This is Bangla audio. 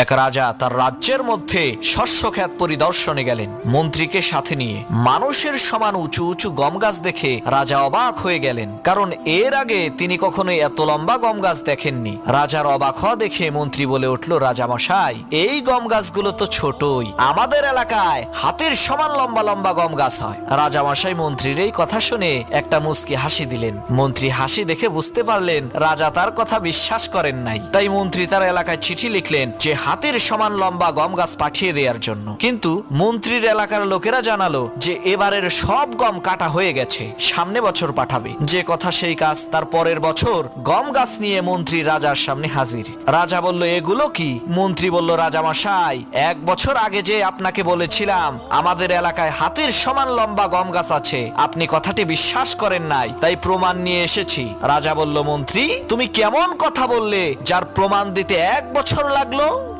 এক রাজা তার রাজ্যের মধ্যে শস্য ক্ষেত পরিদর্শনে গেলেন মন্ত্রীকে সাথে নিয়ে। মানুষের সমান উঁচু উঁচু গম গাছ দেখে রাজা অবাক হয়ে গেলেন, কারণ এর আগে তিনি কখনোই এত লম্বা গম গাছ দেখেননি। রাজার অবাক হওয়া দেখে মন্ত্রী বলে উঠল, রাজামশাই, এই গম গাছগুলো তো ছোটই, আমাদের এলাকায় হাতির সমান লম্বা লম্বা গম গাছ হয়। রাজামশাই মন্ত্রীর এই কথা শুনে একটা মুচকি হাসি দিলেন। মন্ত্রী হাসি দেখে বুঝতে পারলেন রাজা তার কথা বিশ্বাস করেন নাই। তাই মন্ত্রী তার এলাকায় চিঠি লিখলেন যে হাতির সমান লম্বা গম গাছ পাঠিয়ে দেওয়ার জন্য। কিন্তু মন্ত্রীর এলাকার লোকেরা জানালো যে এবারের সব গম কাটা হয়ে গেছে, সামনে বছর পাঠাবে। যে কথা সেই কাজ, তার পরের বছর গম গাছ নিয়ে মন্ত্রী রাজার সামনে হাজির। রাজা বলল, এগুলো কি? মন্ত্রী বলল, রাজামশাই, 1 বছর আগে যে আপনাকে বলেছিলাম আমাদের এলাকায় হাতির সমান লম্বা গম গাছ আছে, আপনি কথাটি বিশ্বাস করেন নাই, তাই প্রমাণ নিয়ে এসেছি। রাজা বলল, মন্ত্রী, তুমি কেমন কথা বললে যার প্রমাণ দিতে 1 বছর লাগলো?